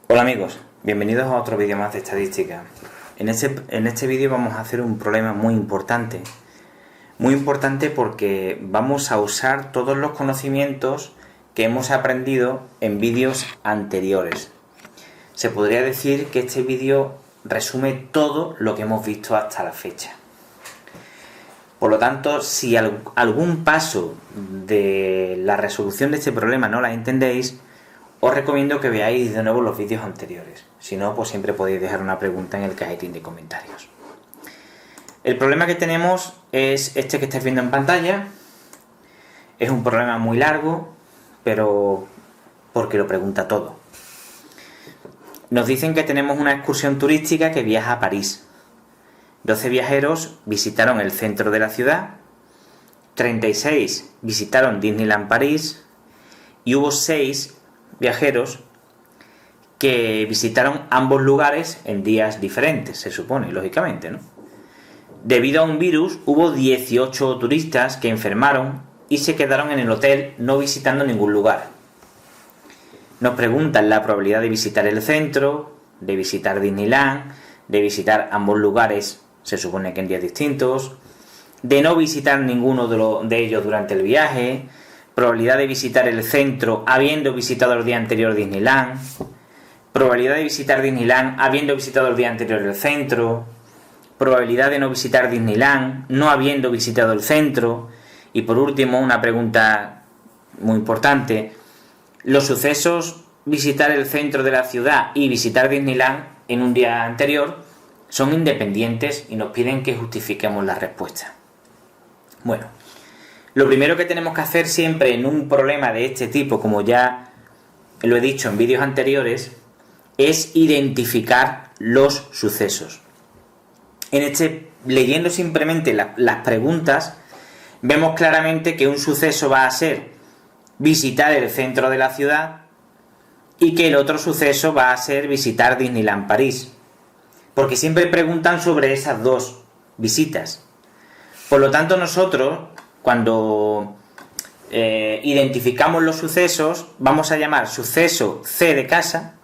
Hola amigos, bienvenidos a otro vídeo más de estadística. En este vídeo vamos a hacer un problema muy importante porque vamos a usar todos los conocimientos que hemos aprendido en vídeos anteriores. Se podría decir que este vídeo resume todo lo que hemos visto hasta la fecha. Por lo tanto, si algún paso de la resolución de este problema no la entendéis, os recomiendo que veáis de nuevo los vídeos anteriores. Si no, pues siempre podéis dejar una pregunta en el cajetín de comentarios. El problema que tenemos es este que estáis viendo en pantalla. Es un problema muy largo, pero porque lo pregunta todo. Nos dicen que tenemos una excursión turística que viaja a París. 12 viajeros visitaron el centro de la ciudad, 36 visitaron Disneyland París y hubo 6 viajeros que visitaron ambos lugares en días diferentes, se supone, lógicamente, ¿no? Debido a un virus, hubo 18 turistas que enfermaron y se quedaron en el hotel no visitando ningún lugar. Nos preguntan la probabilidad de visitar el centro, de visitar Disneyland, de visitar ambos lugares, se supone que en días distintos, de no visitar ninguno de ellos durante el viaje, probabilidad de visitar el centro habiendo visitado el día anterior Disneyland, probabilidad de visitar Disneyland habiendo visitado el día anterior el centro, probabilidad de no visitar Disneyland no habiendo visitado el centro, y por último una pregunta muy importante: los sucesos visitar el centro de la ciudad y visitar Disneyland en un día anterior son independientes y nos piden que justifiquemos la respuesta. Bueno, lo primero que tenemos que hacer siempre en un problema de este tipo, como ya lo he dicho en vídeos anteriores, es identificar los sucesos. Leyendo simplemente las preguntas, vemos claramente que un suceso va a ser visitar el centro de la ciudad y que el otro suceso va a ser visitar Disneyland París, porque siempre preguntan sobre esas dos visitas. Por lo tanto, nosotros, cuando identificamos los sucesos, vamos a llamar suceso C de casa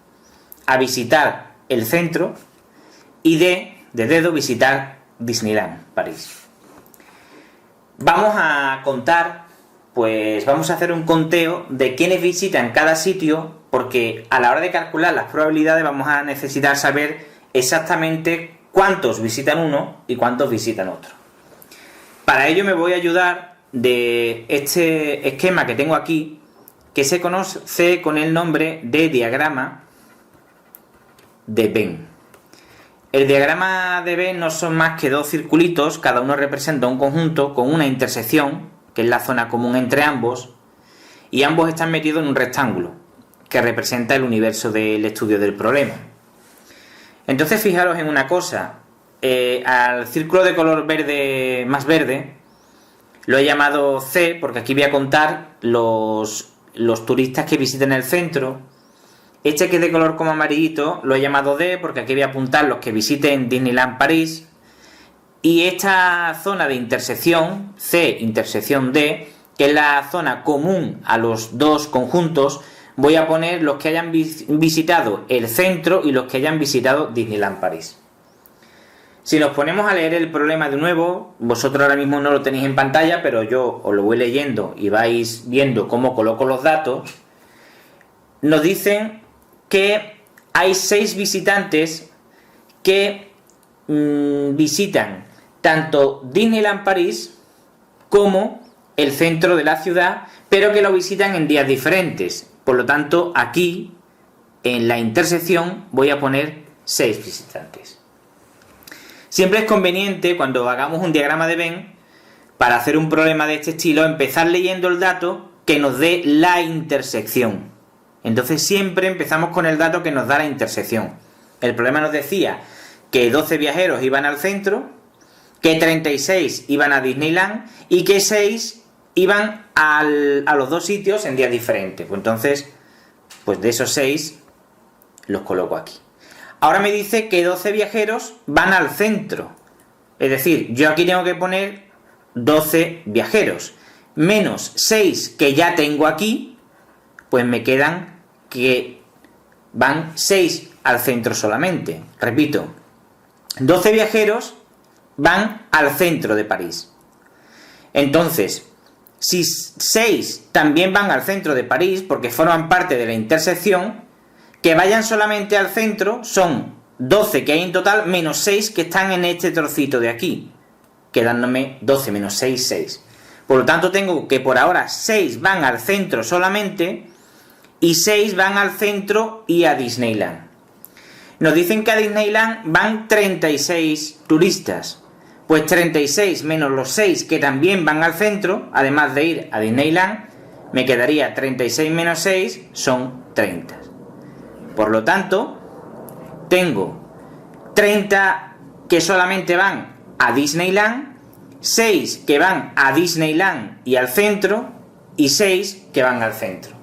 a visitar el centro y D de dedo visitar Disneyland París. Vamos a contar, pues vamos a hacer un conteo de quiénes visitan cada sitio, porque a la hora de calcular las probabilidades vamos a necesitar saber exactamente cuántos visitan uno y cuántos visitan otro. Para ello me voy a ayudar de este esquema que tengo aquí, que se conoce con el nombre de diagrama de Venn. El diagrama de Venn no son más que dos circulitos, cada uno representa un conjunto con una intersección, que es la zona común entre ambos, y ambos están metidos en un rectángulo, que representa el universo del estudio del problema. Entonces fijaros en una cosa, al círculo de color verde más verde lo he llamado C porque aquí voy a contar los turistas que visiten el centro. Este que es de color como amarillito lo he llamado D porque aquí voy a apuntar los que visiten Disneyland París. Y esta zona de intersección, C intersección D, que es la zona común a los dos conjuntos, voy a poner los que hayan visitado el centro y los que hayan visitado Disneyland París. Si nos ponemos a leer el problema de nuevo, vosotros ahora mismo no lo tenéis en pantalla, pero yo os lo voy leyendo y vais viendo cómo coloco los datos. Nos dicen que hay 6 visitantes que visitan tanto Disneyland París como el centro de la ciudad, pero que lo visitan en días diferentes. Por lo tanto, aquí, en la intersección, voy a poner 6 visitantes. Siempre es conveniente, cuando hagamos un diagrama de Venn, para hacer un problema de este estilo, empezar leyendo el dato que nos dé la intersección. Entonces siempre empezamos con el dato que nos da la intersección. El problema nos decía que 12 viajeros iban al centro, que 36 iban a Disneyland y que 6 iban a los dos sitios en días diferentes. Pues entonces, pues de esos 6 los coloco aquí. Ahora me dice que 12 viajeros van al centro. Es decir, yo aquí tengo que poner 12 viajeros. Menos 6 que ya tengo aquí, pues me quedan que van 6 al centro solamente. Repito, 12 viajeros van al centro de París. Entonces, si 6 también van al centro de París, porque forman parte de la intersección, que vayan solamente al centro son 12 que hay en total, menos 6 que están en este trocito de aquí, quedándome 12 menos 6, 6. Por lo tanto, tengo que por ahora 6 van al centro solamente y 6 van al centro y a Disneyland. Nos dicen que a Disneyland van 36 turistas. Pues 36 menos los 6 que también van al centro, además de ir a Disneyland, me quedaría 36 menos 6 son 30. Por lo tanto, tengo 30 que solamente van a Disneyland, 6 que van a Disneyland y al centro, y 6 que van al centro.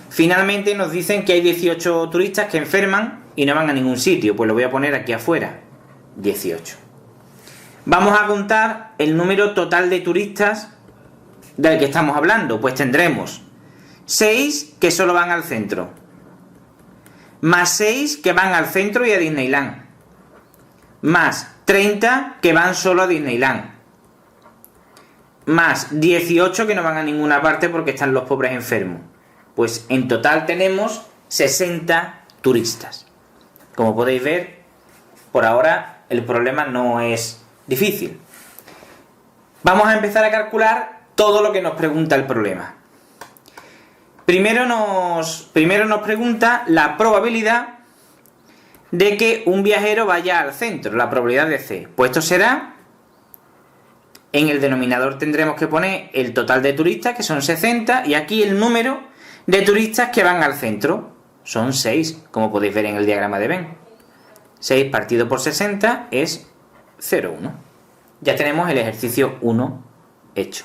Finalmente nos dicen que hay 18 turistas que enferman y no van a ningún sitio, pues lo voy a poner aquí afuera, 18. Vamos a contar el número total de turistas del que estamos hablando, pues tendremos 6 que solo van al centro, más 6 que van al centro y a Disneyland, más 30 que van solo a Disneyland, más 18 que no van a ninguna parte porque están los pobres enfermos. Pues en total tenemos 60 turistas. Como podéis ver, por ahora el problema no es difícil. Vamos a empezar a calcular todo lo que nos pregunta el problema. Primero nos pregunta la probabilidad de que un viajero vaya al centro, la probabilidad de C. Pues esto será, en el denominador tendremos que poner el total de turistas, que son 60, y aquí el número de turistas que van al centro, son 6, como podéis ver en el diagrama de Venn. 6 partido por 60 es 0,1. Ya tenemos el ejercicio 1 hecho.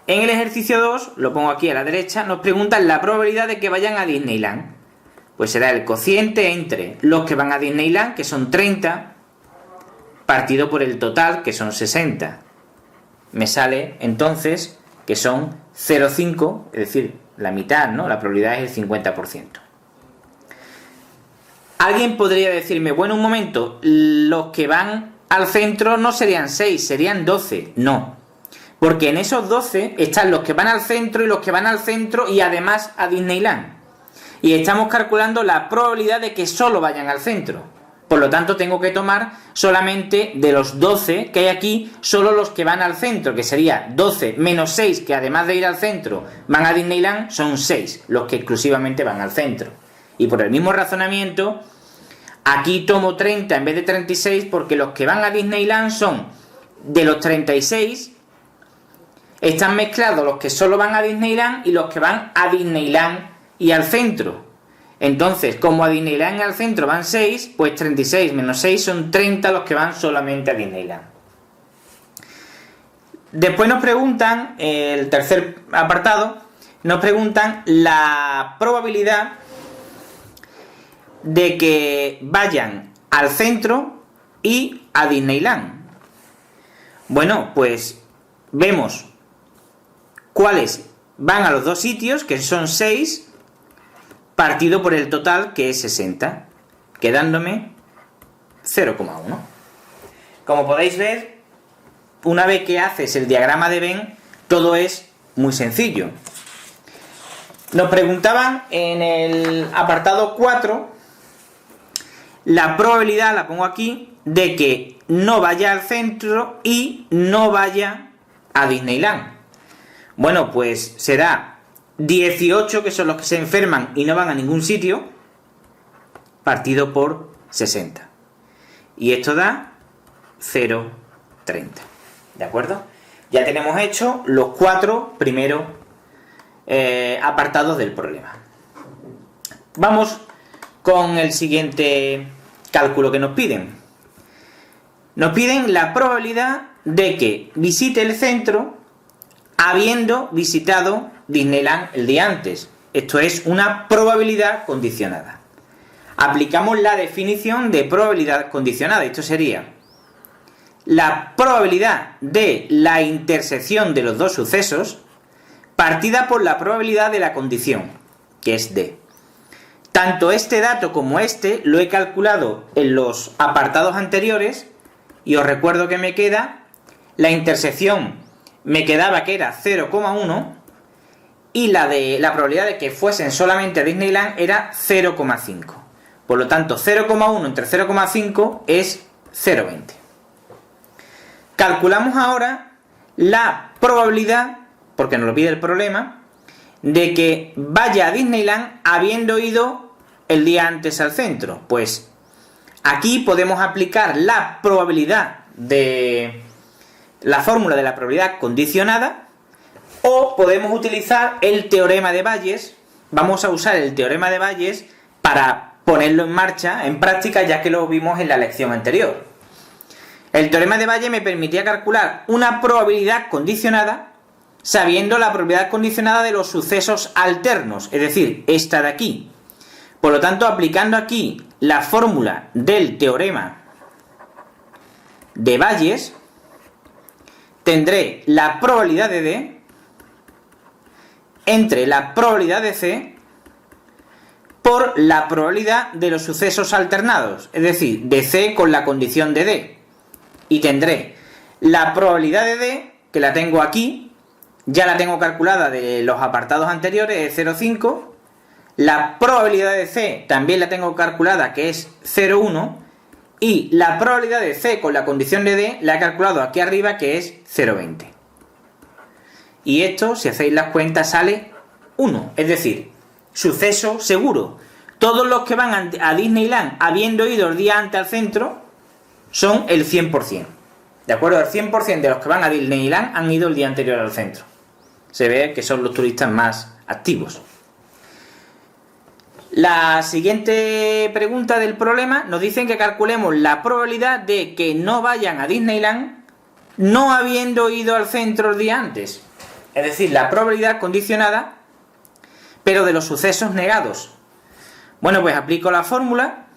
En el ejercicio 2, lo pongo aquí a la derecha, nos preguntan la probabilidad de que vayan a Disneyland. Pues será el cociente entre los que van a Disneyland, que son 30, partido por el total, que son 60. Me sale entonces que son 0,5, es decir, la mitad, ¿no? La probabilidad es el 50%. Alguien podría decirme, bueno, un momento, los que van al centro no serían 6, serían 12. No, porque en esos 12 están los que van al centro y los que van al centro y además a Disneyland. Y estamos calculando la probabilidad de que solo vayan al centro. Por lo tanto, tengo que tomar solamente de los 12 que hay aquí, solo los que van al centro, que sería 12 menos 6, que además de ir al centro van a Disneyland, son 6 los que exclusivamente van al centro. Y por el mismo razonamiento, aquí tomo 30 en vez de 36, porque los que van a Disneyland son, de los 36, están mezclados los que solo van a Disneyland y los que van a Disneyland y al centro. Entonces, como a Disneyland y al centro van 6, pues 36 menos 6 son 30 los que van solamente a Disneyland. Después nos preguntan, el tercer apartado, nos preguntan la probabilidad de que vayan al centro y a Disneyland. Bueno, pues vemos cuáles van a los dos sitios, que son 6, partido por el total, que es 60, quedándome 0,1. Como podéis ver, una vez que haces el diagrama de Venn, todo es muy sencillo. Nos preguntaban en el apartado 4 la probabilidad, la pongo aquí, de que no vaya al centro y no vaya a Disneyland. Bueno, pues será 18, que son los que se enferman y no van a ningún sitio, partido por 60. Y esto da 0,30. ¿De acuerdo? Ya tenemos hecho los 4 primeros apartados del problema. Vamos con el siguiente cálculo que nos piden. Nos piden la probabilidad de que visite el centro habiendo visitado Disneyland el día antes. Esto es una probabilidad condicionada. Aplicamos la definición de probabilidad condicionada. Esto sería la probabilidad de la intersección de los dos sucesos partida por la probabilidad de la condición, que es D. Tanto este dato como este lo he calculado en los apartados anteriores y os recuerdo que me queda la intersección, me quedaba que era 0,1 y la probabilidad de que fuesen solamente a Disneyland era 0,5. Por lo tanto, 0,1 entre 0,5 es 0,20. Calculamos ahora la probabilidad, porque nos lo pide el problema, de que vaya a Disneyland habiendo ido el día antes al centro. Pues aquí podemos aplicar la probabilidad de la fórmula de la probabilidad condicionada, o podemos utilizar el teorema de Bayes. Vamos a usar el teorema de Bayes para ponerlo en marcha, en práctica, ya que lo vimos en la lección anterior. El teorema de Bayes me permitía calcular una probabilidad condicionada sabiendo la probabilidad condicionada de los sucesos alternos, es decir, esta de aquí. Por lo tanto, aplicando aquí la fórmula del teorema de Bayes, tendré la probabilidad de D entre la probabilidad de C por la probabilidad de los sucesos alternados, es decir, de C con la condición de D. Y tendré la probabilidad de D, que la tengo aquí, ya la tengo calculada de los apartados anteriores, es 0,5. La probabilidad de C también la tengo calculada, que es 0,1. Y la probabilidad de C con la condición de D la he calculado aquí arriba, que es 0,20. Y esto, si hacéis las cuentas, sale 1. Es decir, suceso seguro. Todos los que van a Disneyland habiendo ido el día antes al centro son el 100%. ¿De acuerdo? El 100% de los que van a Disneyland han ido el día anterior al centro. Se ve que son los turistas más activos. La siguiente pregunta del problema nos dicen que calculemos la probabilidad de que no vayan a Disneyland no habiendo ido al centro el día antes. Es decir, la probabilidad condicionada, pero de los sucesos negados. Bueno, pues aplico la fórmula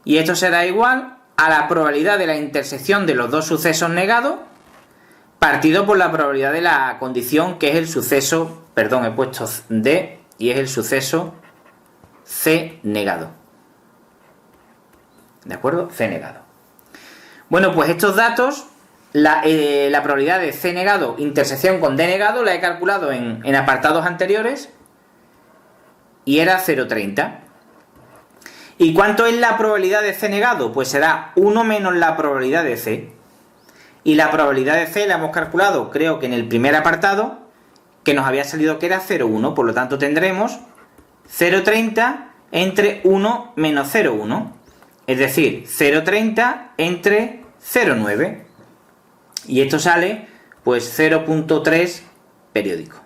y esto será igual a la probabilidad de la intersección de los dos sucesos negados partido por la probabilidad de la condición, que es el suceso, perdón, he puesto D y es el suceso C negado. ¿De acuerdo? C negado. Bueno, pues estos datos, la probabilidad de C negado intersección con D negado la he calculado en apartados anteriores y era 0,30. ¿Y cuánto es la probabilidad de C negado? Pues será 1 menos la probabilidad de C. Y la probabilidad de C la hemos calculado, creo que en el primer apartado, que nos había salido que era 0,1. Por lo tanto tendremos 0,30 entre 1 menos 0,1. Es decir, 0,30 entre 0,9. Y esto sale, pues, 0,3 periódico.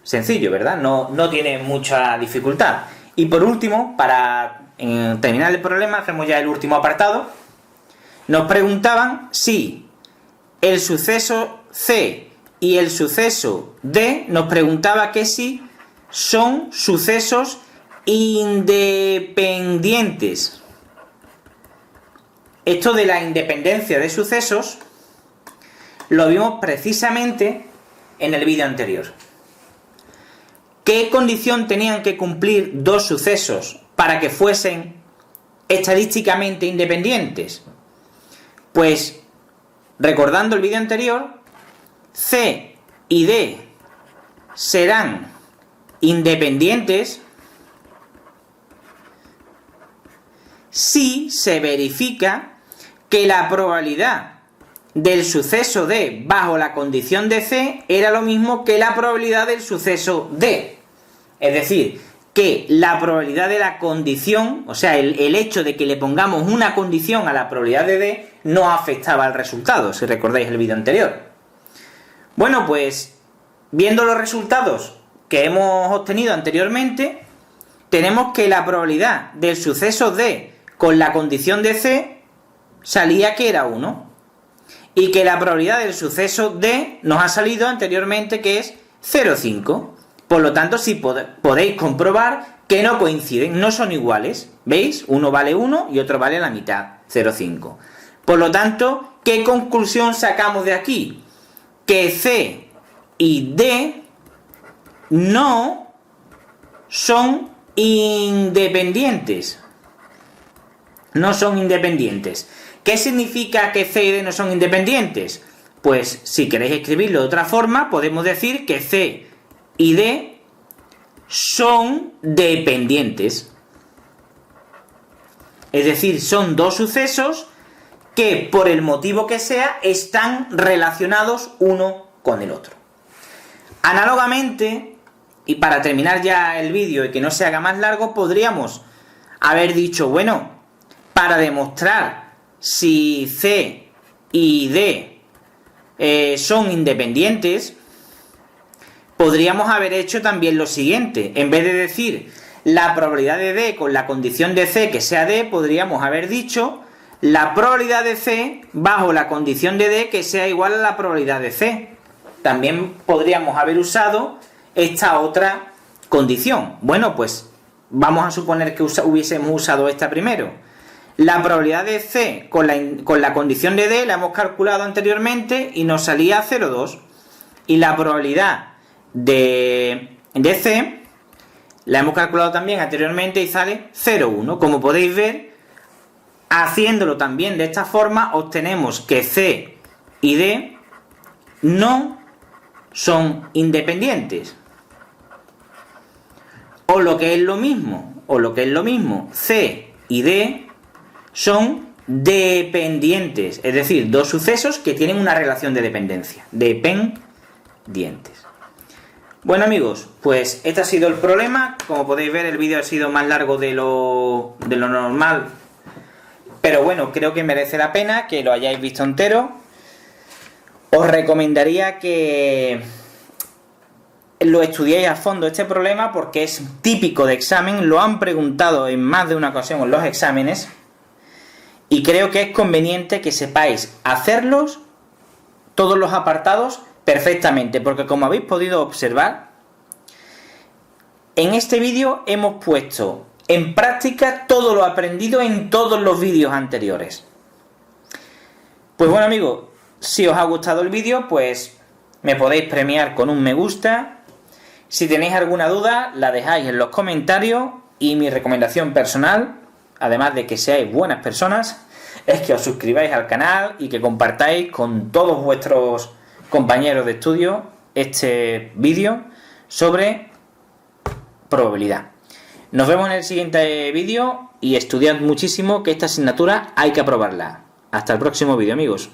Sencillo, ¿verdad? No tiene mucha dificultad. Y por último, para terminar el problema, hacemos ya el último apartado. Nos preguntaban si el suceso C y el suceso D, nos preguntaba que si son sucesos independientes. Esto de la independencia de sucesos lo vimos precisamente en el vídeo anterior. ¿Qué condición tenían que cumplir dos sucesos para que fuesen estadísticamente independientes? Pues, recordando el vídeo anterior, C y D serán independientes si se verifica que la probabilidad del suceso D bajo la condición de C era lo mismo que la probabilidad del suceso D. Es decir, que la probabilidad de la condición, o sea, el hecho de que le pongamos una condición a la probabilidad de D no afectaba al resultado, si recordáis el vídeo anterior. Bueno, pues, viendo los resultados que hemos obtenido anteriormente, tenemos que la probabilidad del suceso D con la condición de C salía que era 1. Y que la probabilidad del suceso D nos ha salido anteriormente que es 0,5. Por lo tanto, sí podéis comprobar que no coinciden, no son iguales. ¿Veis? Uno vale 1 y otro vale la mitad, 0,5. Por lo tanto, ¿qué conclusión sacamos de aquí? Que C y D no son independientes. No son independientes. ¿Qué significa que C y D no son independientes? Pues si queréis escribirlo de otra forma, podemos decir que C y D son dependientes. Es decir, son dos sucesos que, por el motivo que sea, están relacionados uno con el otro. Análogamente, y para terminar ya el vídeo y que no se haga más largo, podríamos haber dicho, bueno, para demostrar si C y D son independientes, podríamos haber hecho también lo siguiente. En vez de decir la probabilidad de D con la condición de C que sea D, podríamos haber dicho la probabilidad de C bajo la condición de D que sea igual a la probabilidad de C. También podríamos haber usado esta otra condición. Bueno, pues vamos a suponer que hubiésemos usado esta primero. La probabilidad de C con la condición de D la hemos calculado anteriormente y nos salía 0,2. Y la probabilidad de C la hemos calculado también anteriormente y sale 0,1. Como podéis ver, haciéndolo también de esta forma, obtenemos que C y D no son independientes. O lo que es lo mismo, C y D son dependientes, es decir, dos sucesos que tienen una relación de dependencia, dependientes. Bueno amigos, pues este ha sido el problema. Como podéis ver, el vídeo ha sido más largo de lo normal, pero bueno, creo que merece la pena que lo hayáis visto entero. Os recomendaría que lo estudiéis a fondo este problema porque es típico de examen, lo han preguntado en más de una ocasión en los exámenes y creo que es conveniente que sepáis hacerlos, todos los apartados, perfectamente, porque como habéis podido observar, en este vídeo hemos puesto en práctica todo lo aprendido en todos los vídeos anteriores. Pues bueno amigos, si os ha gustado el vídeo, pues me podéis premiar con un me gusta. Si tenéis alguna duda, la dejáis en los comentarios y mi recomendación personal, además de que seáis buenas personas, es que os suscribáis al canal y que compartáis con todos vuestros compañeros de estudio este vídeo sobre probabilidad. Nos vemos en el siguiente vídeo y estudiad muchísimo, que esta asignatura hay que aprobarla. Hasta el próximo vídeo amigos.